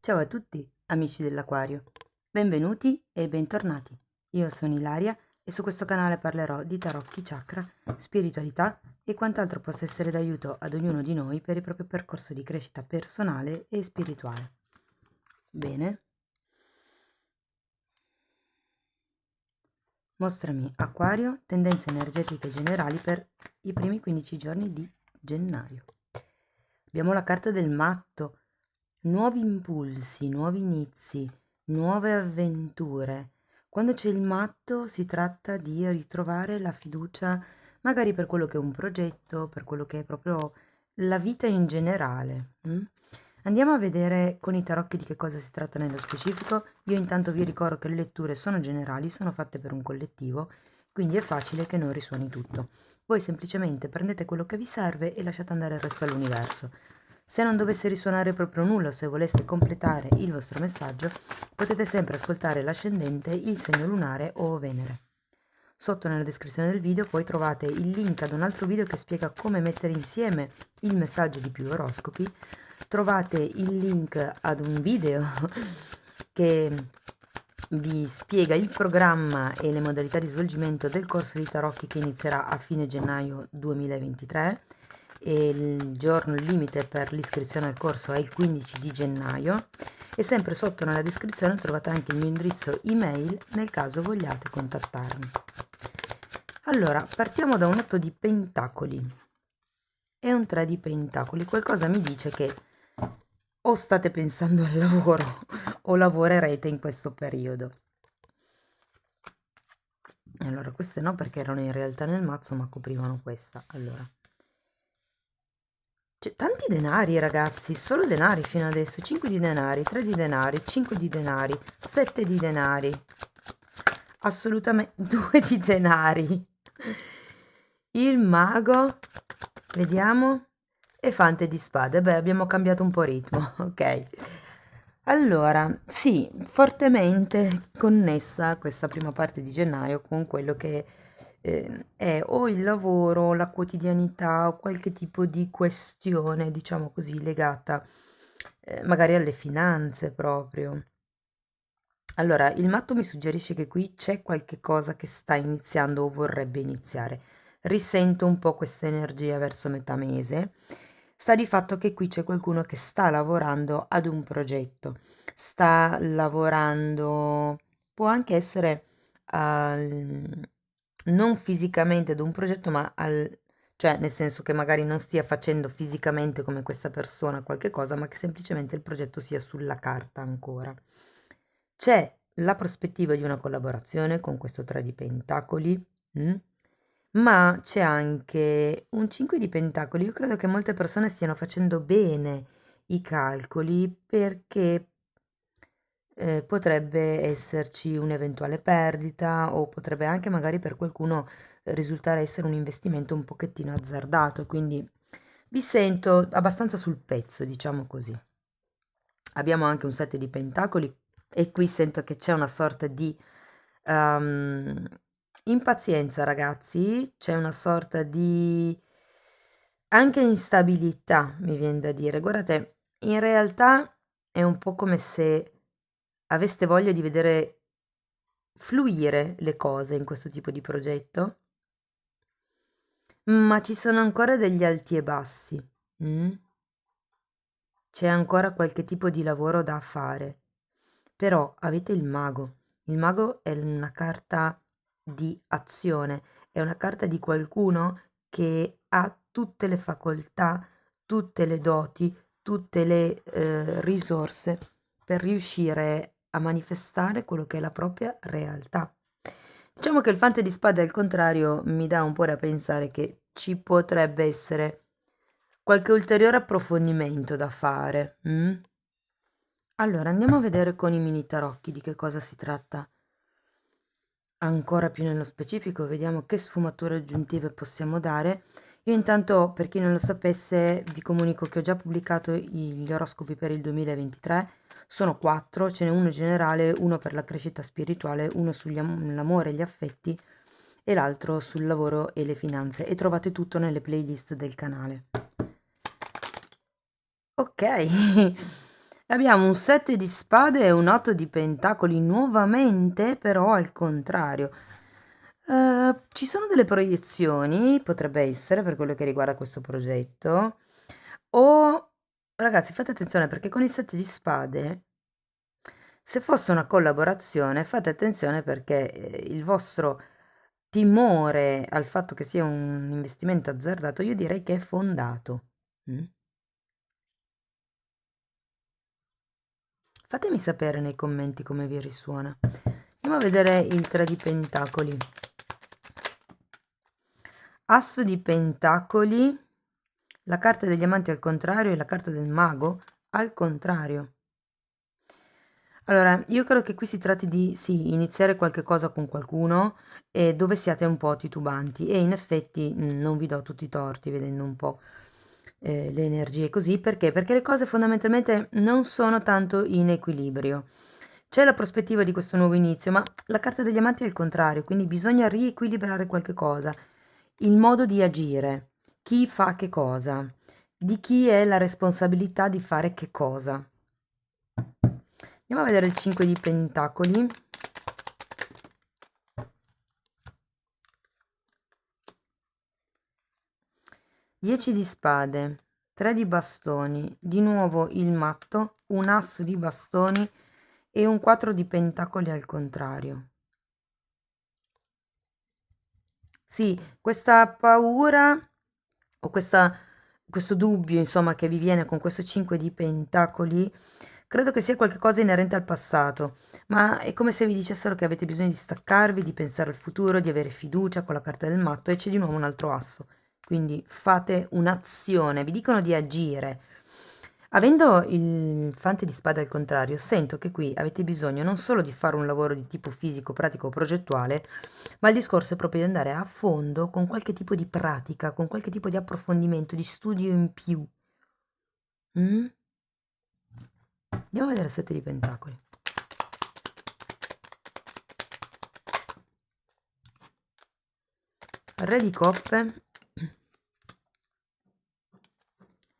Ciao a tutti, amici dell'Aquario. Benvenuti e bentornati. Io sono Ilaria e su questo canale parlerò di tarocchi chakra, spiritualità e quant'altro possa essere d'aiuto ad ognuno di noi per il proprio percorso di crescita personale e spirituale. Bene. Mostrami Acquario, tendenze energetiche generali per i primi 15 giorni di gennaio. Abbiamo la carta del matto, nuovi impulsi, nuovi inizi, nuove avventure. Quando c'è il matto si tratta di ritrovare la fiducia, magari per quello che è un progetto, per quello che è proprio la vita in generale. Andiamo a vedere con i tarocchi di che cosa si tratta nello specifico. Io intanto vi ricordo che le letture sono generali, sono fatte per un collettivo, quindi è facile che non risuoni tutto. Voi semplicemente prendete quello che vi serve e lasciate andare il resto all'universo. Se non dovesse risuonare proprio nulla, se voleste completare il vostro messaggio, potete sempre ascoltare l'ascendente, il segno lunare o Venere. Sotto nella descrizione del video poi trovate il link ad un altro video che spiega come mettere insieme il messaggio di più oroscopi. Trovate il link ad un video che vi spiega il programma e le modalità di svolgimento del corso di tarocchi che inizierà a fine gennaio 2023 e il giorno limite per l'iscrizione al corso è il 15 di gennaio e sempre sotto nella descrizione trovate anche il mio indirizzo email nel caso vogliate contattarmi. Allora, partiamo da un 8 di pentacoli e un 3 di pentacoli. Qualcosa mi dice che o state pensando al lavoro o lavorerete in questo periodo. Allora, queste no perché erano in realtà nel mazzo ma coprivano questa. Allora, c'è tanti denari ragazzi, solo denari fino adesso. 5 di denari, 3 di denari, 5 di denari, 7 di denari. Assolutamente 2 di denari. Il mago, vediamo, e fante di spade. Beh, abbiamo cambiato un po' ritmo, ok. Allora, sì, fortemente connessa questa prima parte di gennaio con quello che è o il lavoro, la quotidianità o qualche tipo di questione, diciamo così, legata magari alle finanze proprio. Allora, il matto mi suggerisce che qui c'è qualche cosa che sta iniziando o vorrebbe iniziare. Risento un po' questa energia verso metà mese. Sta di fatto che qui c'è qualcuno che sta lavorando ad un progetto, sta lavorando, può anche essere non fisicamente ad un progetto, ma cioè nel senso che magari non stia facendo fisicamente come questa persona qualche cosa, ma che semplicemente il progetto sia sulla carta ancora. C'è la prospettiva di una collaborazione con questo 3 di pentacoli, ma c'è anche un 5 di pentacoli. Io credo che molte persone stiano facendo bene i calcoli perché potrebbe esserci un'eventuale perdita o potrebbe anche magari per qualcuno risultare essere un investimento un pochettino azzardato, quindi vi sento abbastanza sul pezzo, diciamo così. Abbiamo anche un 7 di pentacoli e qui sento che c'è una sorta di impazienza, ragazzi, c'è una sorta di anche instabilità, mi viene da dire. Guardate, in realtà è un po' come se aveste voglia di vedere fluire le cose in questo tipo di progetto, ma ci sono ancora degli alti e bassi. Mm? C'è ancora qualche tipo di lavoro da fare. Però avete il mago. Il mago è una carta di azione, è una carta di qualcuno che ha tutte le facoltà, tutte le doti, tutte le risorse per riuscire a manifestare quello che è la propria realtà. Diciamo che il fante di spade al contrario mi dà un po' da pensare che ci potrebbe essere qualche ulteriore approfondimento da fare. Allora, andiamo a vedere con i mini tarocchi di che cosa si tratta. Ancora più nello specifico, vediamo che sfumature aggiuntive possiamo dare. Io intanto, per chi non lo sapesse, vi comunico che ho già pubblicato gli oroscopi per il 2023. Sono 4, ce n'è uno generale, uno per la crescita spirituale, uno sull'amore e gli affetti e l'altro sul lavoro e le finanze. E trovate tutto nelle playlist del canale. Ok, Abbiamo un 7 di spade e un 8 di pentacoli nuovamente, però al contrario. Ci sono delle proiezioni, potrebbe essere per quello che riguarda questo progetto. O ragazzi, fate attenzione perché con il 7 di spade, se fosse una collaborazione, fate attenzione perché il vostro timore al fatto che sia un investimento azzardato, io direi che è fondato. Mm? Fatemi sapere nei commenti come vi risuona. Andiamo a vedere il 3 di pentacoli. Asso di pentacoli, la carta degli amanti al contrario e la carta del mago al contrario. Allora, io credo che qui si tratti di, sì, iniziare qualche cosa con qualcuno e dove siate un po' titubanti e in effetti non vi do tutti i torti vedendo un po' le energie così, perché? Perché le cose fondamentalmente non sono tanto in equilibrio. C'è la prospettiva di questo nuovo inizio, ma la carta degli amanti è il contrario, quindi bisogna riequilibrare qualche cosa. Il modo di agire, chi fa che cosa, di chi è la responsabilità di fare che cosa. Andiamo a vedere il 5 di pentacoli. Dieci di spade, 3 di bastoni, di nuovo il matto, un asso di bastoni e un 4 di pentacoli al contrario. Sì, questa paura o questo dubbio, insomma, che vi viene con questo 5 di pentacoli, credo che sia qualcosa inerente al passato, ma è come se vi dicessero che avete bisogno di staccarvi, di pensare al futuro, di avere fiducia con la carta del matto e c'è di nuovo un altro asso. Quindi fate un'azione, vi dicono di agire. Avendo il fante di spade al contrario, sento che qui avete bisogno non solo di fare un lavoro di tipo fisico, pratico o progettuale, ma il discorso è proprio di andare a fondo con qualche tipo di pratica, con qualche tipo di approfondimento, di studio in più. Mm? Andiamo a vedere il 7 di pentacoli. Re di coppe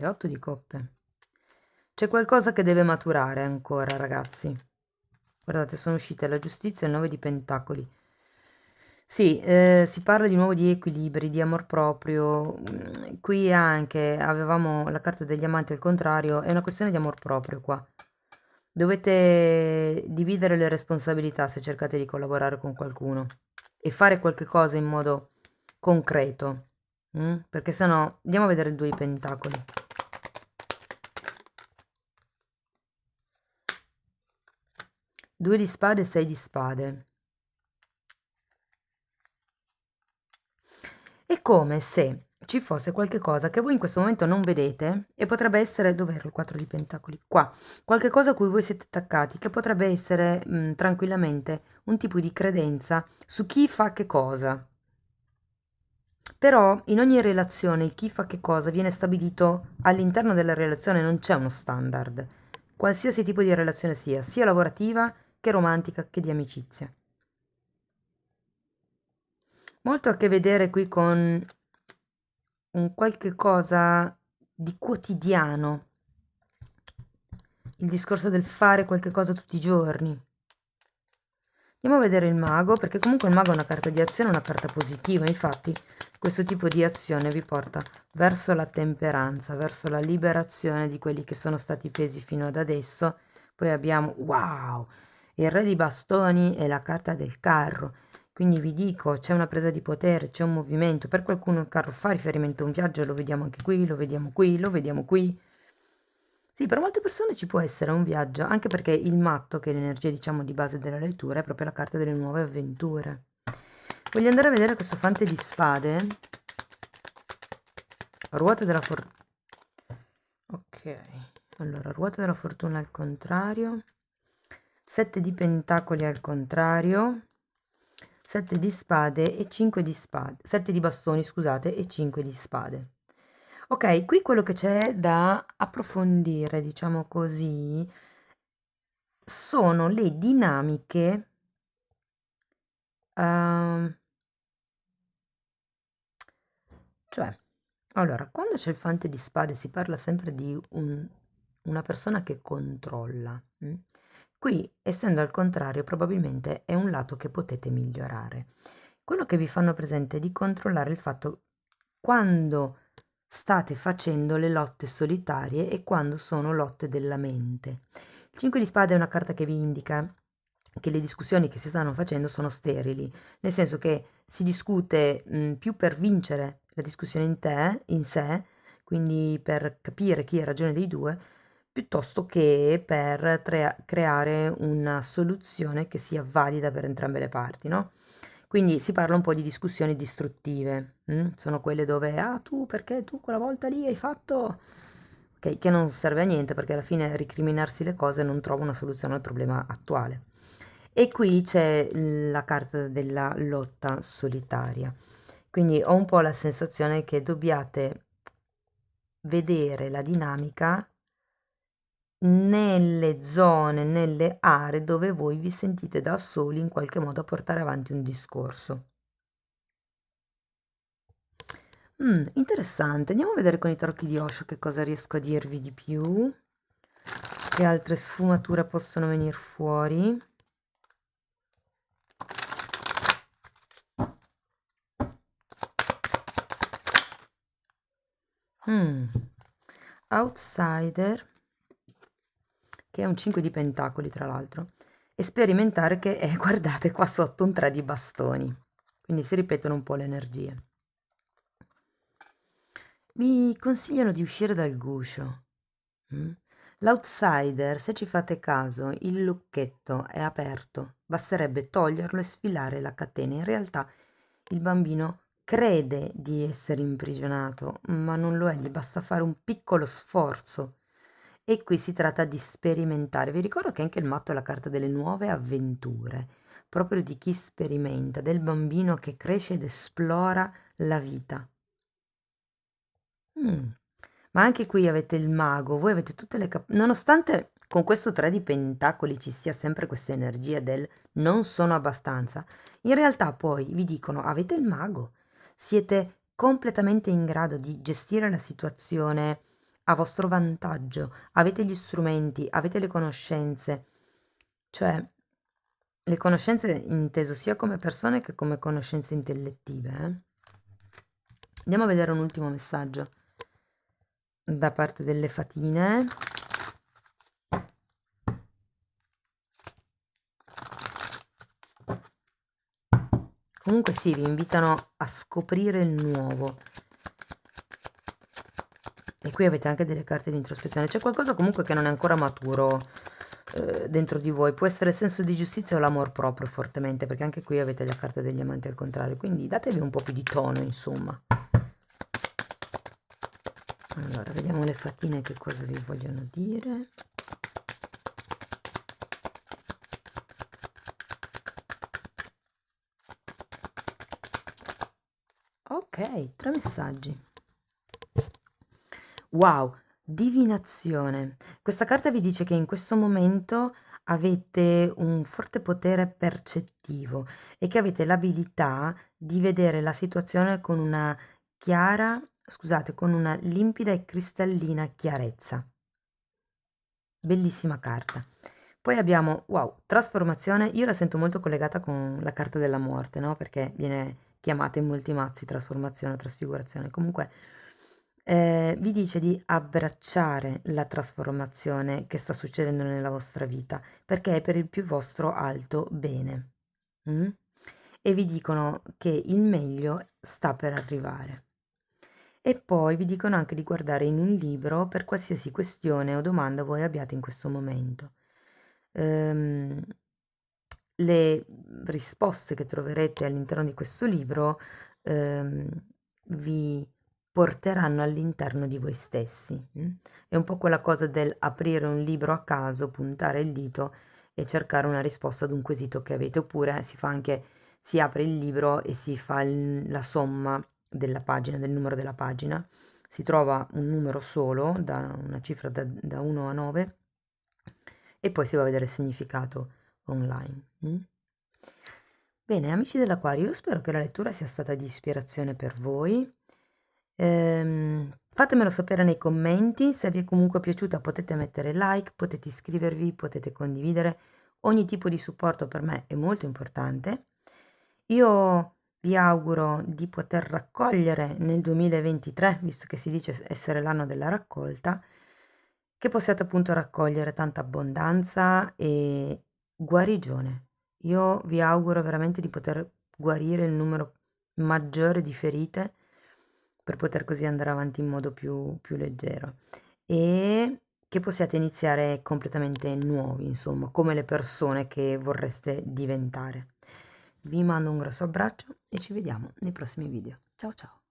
e 8 di coppe. C'è qualcosa che deve maturare ancora, ragazzi. Guardate, sono uscite la giustizia e il 9 di pentacoli. Sì, si parla di nuovo di equilibri, di amor proprio. Qui anche avevamo la carta degli amanti al contrario, è una questione di amor proprio qua. Dovete dividere le responsabilità se cercate di collaborare con qualcuno e fare qualche cosa in modo concreto, perché sennò andiamo a vedere il 2 di pentacoli. Due di spade e 6 di spade. È come se ci fosse qualche cosa che voi in questo momento non vedete e potrebbe essere, dov'era il 4 di pentacoli? Qua, qualche cosa a cui voi siete attaccati, che potrebbe essere tranquillamente un tipo di credenza su chi fa che cosa. Però in ogni relazione il chi fa che cosa viene stabilito all'interno della relazione, non c'è uno standard. Qualsiasi tipo di relazione sia lavorativa che romantica che di amicizia. Molto a che vedere qui con un qualche cosa di quotidiano, il discorso del fare qualche cosa tutti i giorni. Andiamo a vedere il mago, perché comunque il mago è una carta di azione, una carta positiva, infatti questo tipo di azione vi porta verso la temperanza, verso la liberazione di quelli che sono stati pesi fino ad adesso. Poi abbiamo, wow, il re di bastoni e la carta del carro. Quindi vi dico, c'è una presa di potere, c'è un movimento. Per qualcuno il carro fa riferimento a un viaggio, lo vediamo anche qui, lo vediamo qui, lo vediamo qui. Sì, per molte persone ci può essere un viaggio, anche perché il matto, che è l'energia, diciamo, di base della lettura, è proprio la carta delle nuove avventure. Voglio andare a vedere questo fante di spade. Ruota della fortuna. Ok, allora, ruota della fortuna al contrario. 7 di pentacoli al contrario. 7 di spade e 5 di spade. 7 di bastoni, scusate, e 5 di spade. Ok, qui quello che c'è da approfondire, diciamo così, sono le dinamiche, ehm, cioè, allora, quando c'è il fante di spade si parla sempre di una persona che controlla. Qui, essendo al contrario, probabilmente è un lato che potete migliorare. Quello che vi fanno presente è di controllare il fatto quando state facendo le lotte solitarie e quando sono lotte della mente. Il 5 di spade è una carta che vi indica che le discussioni che si stanno facendo sono sterili, nel senso che si discute più per vincere la discussione in sé, quindi per capire chi ha ragione dei due, piuttosto che per creare una soluzione che sia valida per entrambe le parti, no? Quindi si parla un po' di discussioni distruttive, sono quelle dove, ah tu perché tu quella volta lì hai fatto, ok, che non serve a niente perché alla fine ricriminarsi le cose non trova una soluzione al problema attuale. E qui c'è la carta della lotta solitaria. Quindi ho un po' la sensazione che dobbiate vedere la dinamica nelle zone, nelle aree dove voi vi sentite da soli in qualche modo a portare avanti un discorso. Interessante. Andiamo a vedere con i tarocchi di Osho che cosa riesco a dirvi di più. Che altre sfumature possono venire fuori. Outsider, che è un 5 di pentacoli tra l'altro, e sperimentare che è, guardate qua sotto, un 3 di bastoni. Quindi si ripetono un po' le energie. Vi consigliano di uscire dal guscio. L'outsider, se ci fate caso, il lucchetto è aperto, basterebbe toglierlo e sfilare la catena. In realtà il bambino crede di essere imprigionato, ma non lo è, gli basta fare un piccolo sforzo. E qui si tratta di sperimentare. Vi ricordo che anche il matto è la carta delle nuove avventure, proprio di chi sperimenta, del bambino che cresce ed esplora la vita. Mm. Ma anche qui avete il mago, voi avete tutte le nonostante con questo 3 di pentacoli ci sia sempre questa energia del non sono abbastanza, in realtà poi vi dicono avete il mago, siete completamente in grado di gestire la situazione a vostro vantaggio, avete gli strumenti, avete le conoscenze, cioè le conoscenze inteso sia come persone che come conoscenze intellettive, Andiamo a vedere un ultimo messaggio da parte delle fatine. Comunque sì, vi invitano a scoprire il nuovo. E qui avete anche delle carte di introspezione. C'è qualcosa comunque che non è ancora maturo dentro di voi. Può essere il senso di giustizia o l'amor proprio fortemente, perché anche qui avete la carta degli amanti al contrario. Quindi datevi un po' più di tono, insomma. Allora, vediamo le fatine che cosa vi vogliono dire. Ok, 3 messaggi. Wow, divinazione. Questa carta vi dice che in questo momento avete un forte potere percettivo e che avete l'abilità di vedere la situazione con una chiara, scusate, con una limpida e cristallina chiarezza. Bellissima carta. Poi abbiamo, wow, trasformazione. Io la sento molto collegata con la carta della morte, no? Perché viene chiamata in molti mazzi trasformazione, trasfigurazione. Comunque vi dice di abbracciare la trasformazione che sta succedendo nella vostra vita, perché è per il più vostro alto bene. Mm? E vi dicono che il meglio sta per arrivare. E poi vi dicono anche di guardare in un libro per qualsiasi questione o domanda voi abbiate in questo momento. Ehm, le risposte che troverete all'interno di questo libro ehm, vi porteranno all'interno di voi stessi. È un po' quella cosa del aprire un libro a caso, puntare il dito e cercare una risposta ad un quesito che avete, oppure si fa anche, si apre il libro e si fa la somma della pagina, del numero della pagina, si trova un numero solo, da una cifra da 1 a 9, e poi si va a vedere il significato online. Bene, amici dell'Aquario, io spero che la lettura sia stata di ispirazione per voi. Fatemelo sapere nei commenti, se vi è comunque piaciuta potete mettere like, potete iscrivervi, potete condividere, ogni tipo di supporto per me è molto importante. Io vi auguro di poter raccogliere nel 2023, visto che si dice essere l'anno della raccolta, che possiate appunto raccogliere tanta abbondanza e guarigione. Io vi auguro veramente di poter guarire il numero maggiore di ferite per poter così andare avanti in modo più leggero e che possiate iniziare completamente nuovi, insomma, come le persone che vorreste diventare. Vi mando un grosso abbraccio e ci vediamo nei prossimi video. Ciao ciao!